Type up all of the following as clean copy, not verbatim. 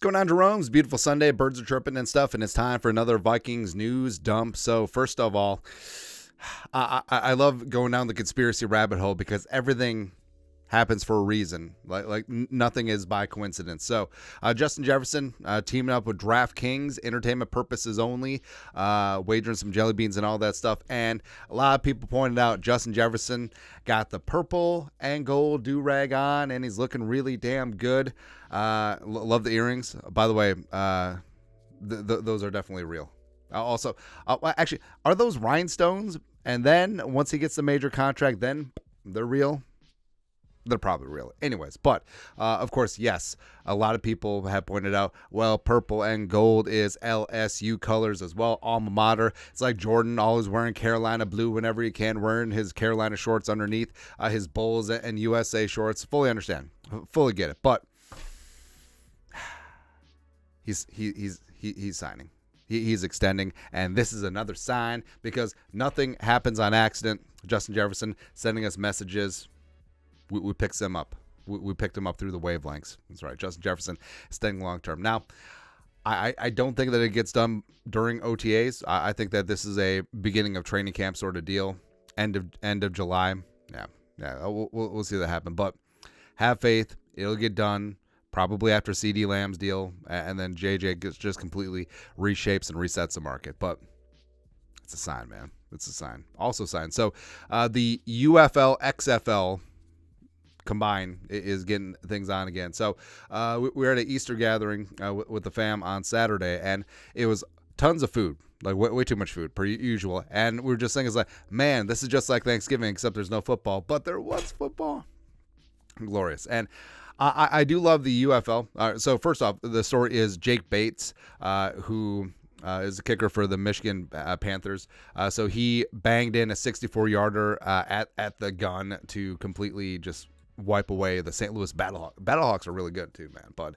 Going on, Jerome's beautiful Sunday. Birds are chirping and stuff, and it's time for another Vikings news dump. So first of all, I love going down the conspiracy rabbit hole because everything happens for a reason. Like nothing is by coincidence. So Justin Jefferson teaming up with DraftKings, entertainment purposes only, wagering some jelly beans and all that stuff. And a lot of people pointed out Justin Jefferson got the purple and gold do-rag on, and he's looking really damn good. Love the earrings. By the way, those are definitely real. Also, actually, are those rhinestones? And then once he gets the major contract, then they're real. They're probably real. Anyways, but of course, yes, a lot of people have pointed out, well, purple and gold is LSU colors as well, alma mater. It's like Jordan always wearing Carolina blue whenever he can, wearing his Carolina shorts underneath his Bulls and USA shorts. Fully understand. Fully get it. But he's signing. He's extending, and this is another sign because nothing happens on accident. Justin Jefferson sending us messages. We picked him up. We picked him up through the wavelengths. That's right. Justin Jefferson staying long term. Now, I don't think that it gets done during OTAs. I think that this is a beginning of training camp sort of deal. End of July. Yeah. We'll see that happen. But have faith. It'll get done. Probably after CD Lamb's deal, and then JJ just completely reshapes and resets the market. But it's a sign, man. It's a sign. Also a sign. So the UFL, XFL combined is getting things on again. So we were at an Easter gathering with the fam on Saturday, and it was tons of food. Like way too much food per usual. And we were just saying, it's like, man, this is just like Thanksgiving, except there's no football. But there was football. Glorious. And I do love the UFL. So first off, the story is Jake Bates, who is a kicker for the Michigan Panthers. So he banged in a 64-yarder at the gun to completely just wipe away the St. Louis Battlehawks. Battlehawks are really good too, man. But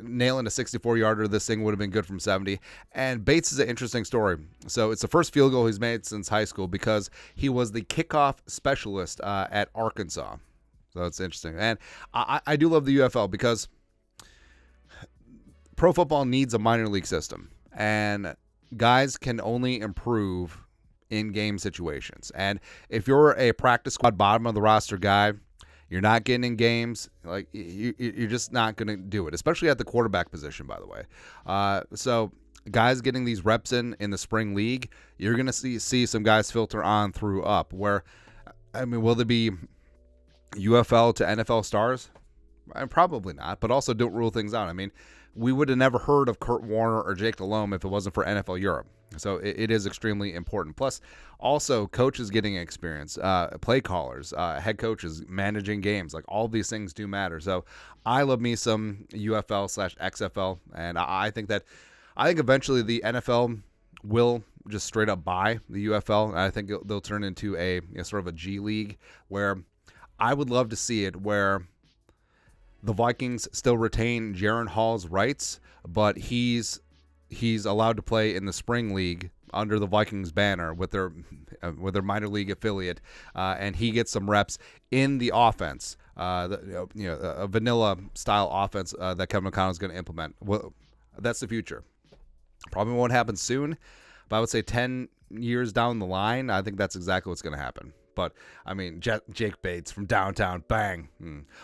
nailing a 64-yarder, this thing would have been good from 70. And Bates is an interesting story. So it's the first field goal he's made since high school because he was the kickoff specialist at Arkansas. So it's interesting. And I do love the UFL because pro football needs a minor league system. And guys can only improve in game situations. And if you're a practice squad bottom of the roster guy, you're not getting in games. Like you're just not going to do it, especially at the quarterback position, by the way. So guys getting these reps in the spring league, you're going to see some guys filter on through up where, I mean, will there be UFL to NFL stars? Probably not, but also don't rule things out. I mean, we would have never heard of Kurt Warner or Jake Delhomme if it wasn't for NFL Europe. So it is extremely important. Plus, also coaches getting experience, play callers, head coaches managing games. Like all these things do matter. So I love me some UFL/XFL, and I think eventually the NFL will just straight up buy the UFL. And I think they'll turn into a sort of a G League where I would love to see it where the Vikings still retain Jaron Hall's rights, but he's allowed to play in the spring league under the Vikings banner with their minor league affiliate, and he gets some reps in the offense, a vanilla style offense that Kevin O'Connell is going to implement. Well, that's the future. Probably won't happen soon, but I would say 10 years down the line, I think that's exactly what's going to happen. But, I mean, Jake Bates from downtown, bang.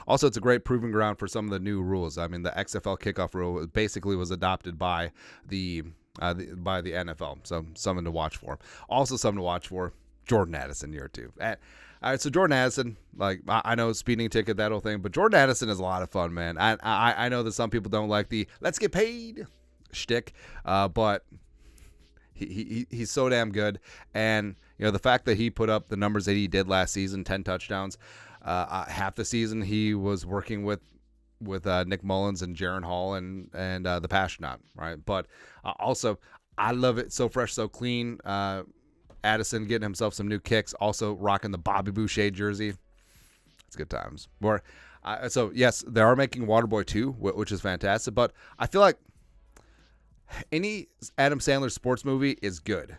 Also, it's a great proving ground for some of the new rules. I mean, the XFL kickoff rule basically was adopted by the NFL. So, something to watch for. Also, something to watch for, Jordan Addison year 2. All right, so Jordan Addison, like, I know speeding ticket, that whole thing, but Jordan Addison is a lot of fun, man. I know that some people don't like the let's get paid shtick, but he's so damn good. And the fact that he put up the numbers that he did last season, 10 touchdowns, half the season he was working with Nick Mullins and Jaron Hall and the Passionaut, right? But also, I love it. So fresh, so clean. Addison getting himself some new kicks, also rocking the Bobby Boucher jersey. It's good times. So, yes, they are making Waterboy 2, which is fantastic. But I feel like any Adam Sandler sports movie is good.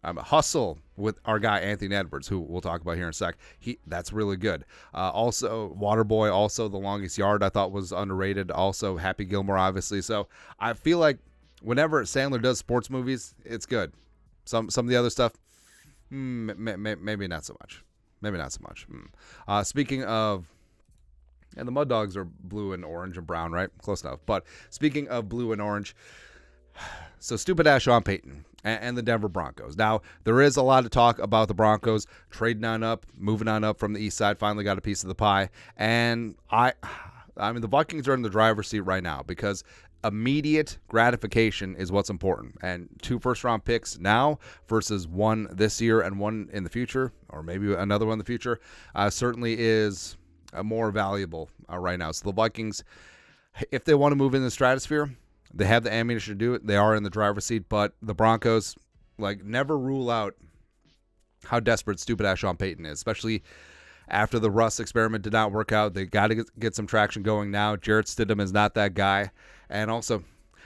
Hustle with our guy Anthony Edwards, who we'll talk about here in a sec. That's really good. Also, Waterboy, also The Longest Yard, I thought was underrated. Also, Happy Gilmore, obviously. So I feel like whenever Sandler does sports movies, it's good. Some of the other stuff, maybe not so much. Maybe not so much. Speaking of, and the Mud Dogs are blue and orange and brown, right? Close enough. But speaking of blue and orange, so stupid ass Sean Payton and the Denver Broncos. Now, there is a lot of talk about the Broncos trading on up, moving on up from the east side, finally got a piece of the pie. And I mean, the Vikings are in the driver's seat right now because immediate gratification is what's important. And 2 first-round picks now versus 1 this year and 1 in the future, or maybe another one in the future, certainly is more valuable right now. So the Vikings, if they want to move in the stratosphere, they have the ammunition to do it. They are in the driver's seat, but the Broncos, never rule out how desperate stupid-ass Sean Payton is, especially after the Russ experiment did not work out. They got to get some traction going now. Jarrett Stidham is not that guy. And also,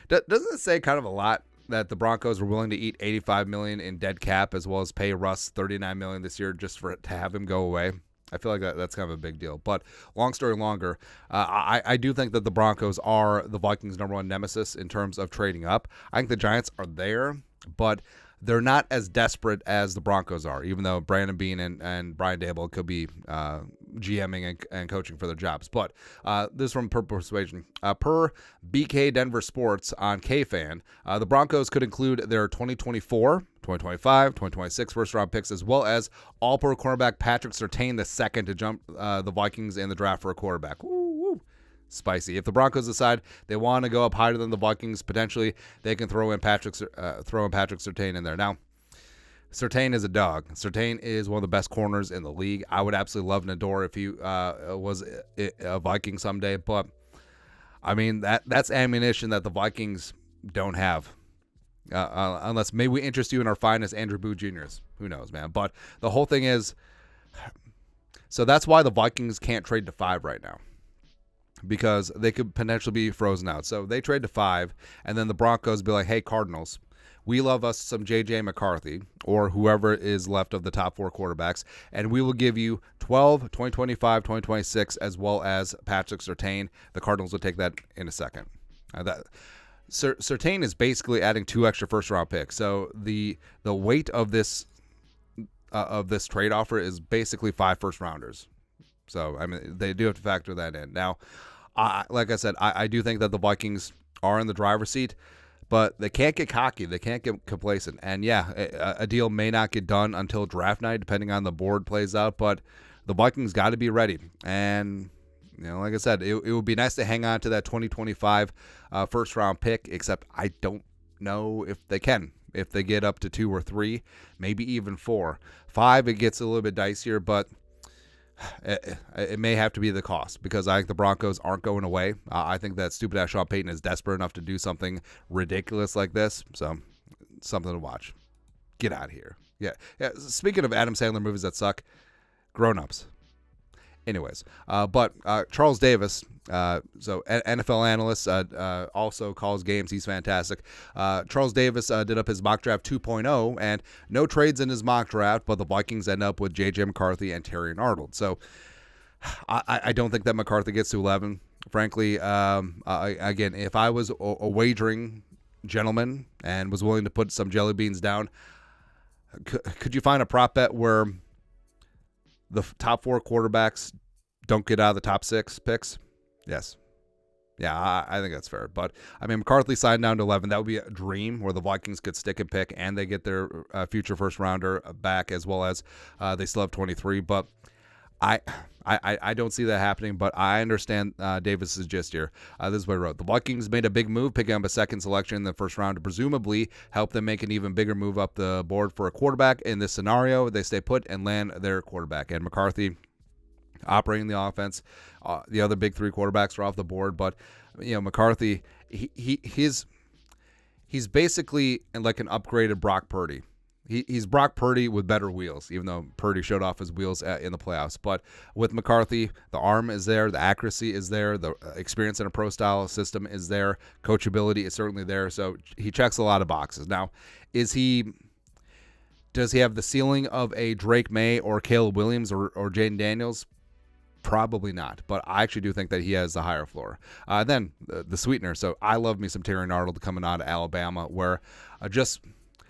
doesn't it say kind of a lot that the Broncos were willing to eat $85 million in dead cap as well as pay Russ $39 million this year just for it to have him go away? I feel like that's kind of a big deal. But long story longer, I do think that the Broncos are the Vikings' number 1 nemesis in terms of trading up. I think the Giants are there, but they're not as desperate as the Broncos are, even though Brandon Beane and Brian Daboll could be GMing and coaching for their jobs. But this is from Per Persuasion. Per BK Denver Sports on KFan, the Broncos could include their 2024, 2025, 2026 first-round picks, as well as all-pro cornerback Patrick Surtain II to jump the Vikings in the draft for a quarterback. Woo. Spicy. If the Broncos decide they want to go up higher than the Vikings, potentially they can throw in Patrick Surtain in there. Now, Surtain is a dog. Surtain is one of the best corners in the league. I would absolutely love Nador if he was a Viking someday, but I mean that's ammunition that the Vikings don't have. Unless maybe we interest you in our finest Andrew Boo Juniors. Who knows, man? But the whole thing is, so that's why the Vikings can't trade to 5 right now, because they could potentially be frozen out. So they trade to 5, and then the Broncos be like, hey, Cardinals, we love us some J.J. McCarthy or whoever is left of the top 4 quarterbacks, and we will give you 12, 2025, 2026, as well as Patrick Surtain. The Cardinals would take that in a second. Surtain is basically adding 2 extra first-round picks. So the weight of this trade offer is basically 5 first-rounders. So, I mean, they do have to factor that in. Now, like I said, I do think that the Vikings are in the driver's seat, but they can't get cocky. They can't get complacent. And, yeah, a deal may not get done until draft night, depending on the board plays out, but the Vikings got to be ready. And, like I said, it would be nice to hang on to that 2025 first-round pick, except I don't know if they can. If they get up to 2 or 3, maybe even 4. 5, it gets a little bit dicier, but it may have to be the cost, because I think the Broncos aren't going away. I think that stupid-ass Sean Payton is desperate enough to do something ridiculous like this, so something to watch. Get out of here. Yeah. Speaking of Adam Sandler movies that suck, Grown Ups. Anyways, but Charles Davis, so NFL analyst, also calls games. He's fantastic. Charles Davis did up his mock draft 2.0, and no trades in his mock draft, but the Vikings end up with J.J. McCarthy and Terrion Arnold. So I don't think that McCarthy gets to 11. Frankly, again, if I was a wagering gentleman and was willing to put some jelly beans down, could you find a prop bet where the top 4 quarterbacks don't get out of the top 6 picks? Yes. Yeah, I think that's fair. But, I mean, McCarthy signed down to 11. That would be a dream where the Vikings could stick and pick and they get their future first-rounder back, as well as they still have 23. But I don't see that happening, but I understand Davis's gist here. This is what I wrote. The Vikings made a big move, picking up a second selection in the first round to presumably help them make an even bigger move up the board for a quarterback. In this scenario, they stay put and land their quarterback. And McCarthy operating the offense. The other big 3 quarterbacks are off the board, but McCarthy, he's basically like an upgraded Brock Purdy. He's Brock Purdy with better wheels, even though Purdy showed off his wheels in the playoffs. But with McCarthy, the arm is there, the accuracy is there, the experience in a pro-style system is there, coachability is certainly there. So he checks a lot of boxes. Now, is he Does he have the ceiling of a Drake May or Caleb Williams or Jaden Daniels? Probably not, but I actually do think that he has the higher floor. Then the sweetener. So I love me some Terry Arnold coming out of Alabama, where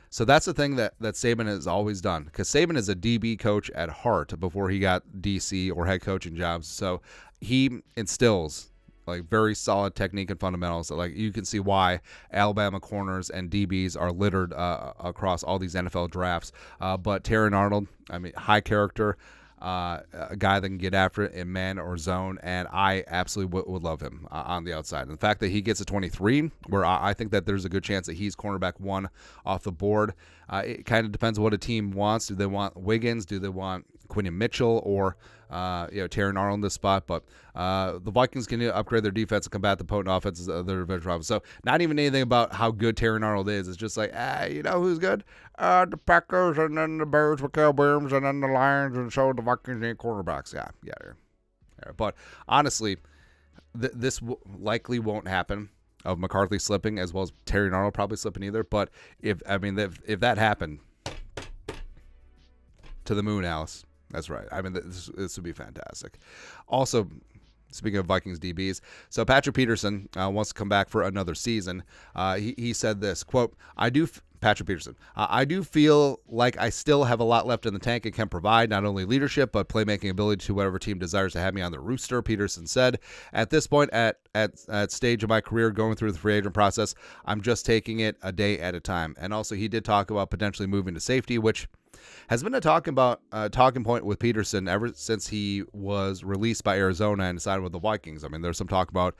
so that's the thing that Saban has always done, because Saban is a DB coach at heart before he got DC or head coaching jobs. So he instills like very solid technique and fundamentals. So, like, you can see why Alabama corners and DBs are littered across all these NFL drafts. But Terry Arnold, I mean, high character. A guy that can get after it in man or zone, and I absolutely would love him on the outside. And the fact that he gets a 23, where I think that there's a good chance that he's cornerback 1 off the board. It kind of depends what a team wants. Do they want Wiggins? Do they want Quinion Mitchell or Terry Arnold in this spot? But the Vikings can upgrade their defense and combat the potent offenses of their division rivals. So not even anything about how good Terry Arnold is. It's just like, you know who's good? The Packers, and then the Bears with Caleb Williams, and then the Lions, and so the Vikings need quarterbacks. Yeah. But honestly, this likely won't happen, of McCarthy slipping as well as Terry Arnold probably slipping either. But if that happened, to the moon, Alice. That's right. I mean, this would be fantastic. Also, speaking of Vikings DBs, so Patrick Peterson wants to come back for another season. He said this, quote, Patrick Peterson, I do feel like I still have a lot left in the tank and can provide not only leadership, but playmaking ability to whatever team desires to have me on the rooster, Peterson said. At this point, at stage of my career going through the free agent process, I'm just taking it a day at a time. And also, he did talk about potentially moving to safety, which has been a talking point with Peterson ever since he was released by Arizona and signed with the Vikings. I mean, there's some talk about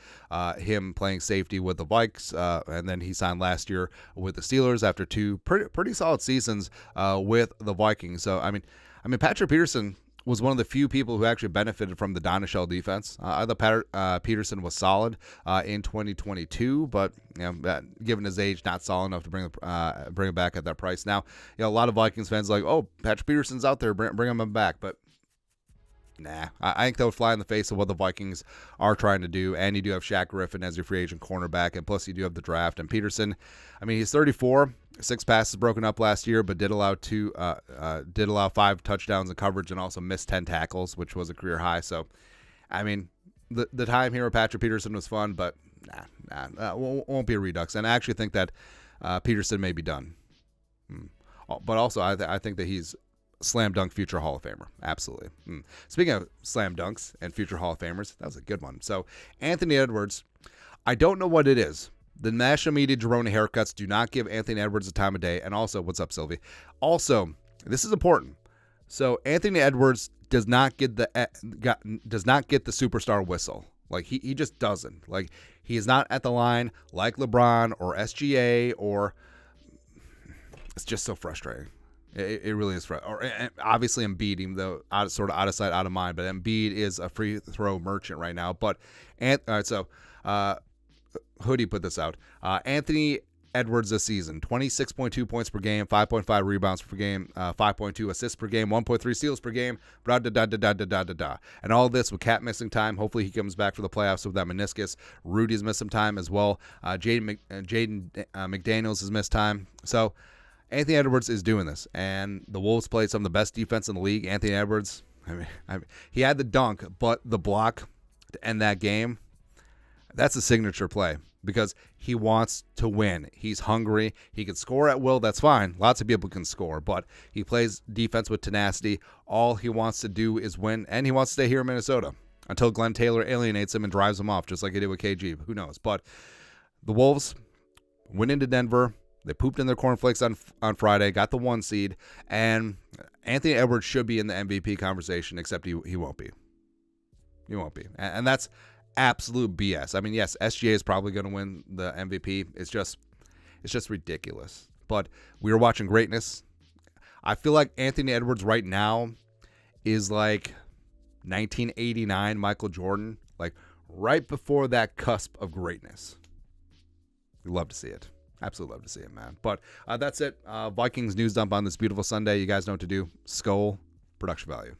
him playing safety with the Vikes, and then he signed last year with the Steelers after 2 pretty solid seasons with the Vikings. So I mean, Patrick Peterson was one of the few people who actually benefited from the Donishell defense. I thought Peterson was solid in 2022, but given his age, not solid enough to bring him back at that price. Now, a lot of Vikings fans are like, oh, Patrick Peterson's out there, bring him back, but nah, I think that would fly in the face of what the Vikings are trying to do. And you do have Shaq Griffin as your free agent cornerback, and plus you do have the draft. And Peterson, I mean, he's 34, 6 passes broken up last year, but did allow 5 touchdowns in coverage and also missed 10 tackles, which was a career high. So, I mean, the time here with Patrick Peterson was fun, but won't be a redux. And I actually think that Peterson may be done. But also, I think that he's slam dunk future Hall of Famer. Absolutely. Speaking of slam dunks and future Hall of Famers, that was a good one. So Anthony Edwards, I don't know what it is. The national media Jerome haircuts do not give Anthony Edwards the time of day. And also, what's up, Sylvie? Also, this is important. So Anthony Edwards does not get the superstar whistle. Like he just doesn't. Like he is not at the line like LeBron or SGA, or it's just so frustrating. It really is frustrating. Or obviously Embiid, even though sort of out of sight, out of mind. But Embiid is a free throw merchant right now. But all right, so Hoodie put this out. Anthony Edwards this season, 26.2 points per game, 5.5 rebounds per game, 5.2 assists per game, 1.3 steals per game, and all this with Cat missing time. Hopefully he comes back for the playoffs with that meniscus. Rudy's missed some time as well. Jaden McDaniels has missed time. So Anthony Edwards is doing this, and the Wolves played some of the best defense in the league. Anthony Edwards, I mean, he had the dunk, but the block to end that game, that's a signature play because he wants to win. He's hungry. He can score at will. That's fine. Lots of people can score, but he plays defense with tenacity. All he wants to do is win, and he wants to stay here in Minnesota until Glenn Taylor alienates him and drives him off, just like he did with KG. Who knows? But the Wolves went into Denver. They pooped in their cornflakes on Friday, got the 1 seed, and Anthony Edwards should be in the MVP conversation, except he won't be. He won't be. And that's absolute BS. I mean, yes, SGA is probably going to win the MVP. It's just ridiculous. But we are watching greatness. I feel like Anthony Edwards right now is like 1989 Michael Jordan, like right before that cusp of greatness. We love to see it. Absolutely love to see it, man. But that's it. Vikings news dump on this beautiful Sunday. You guys know what to do. Skol, production value.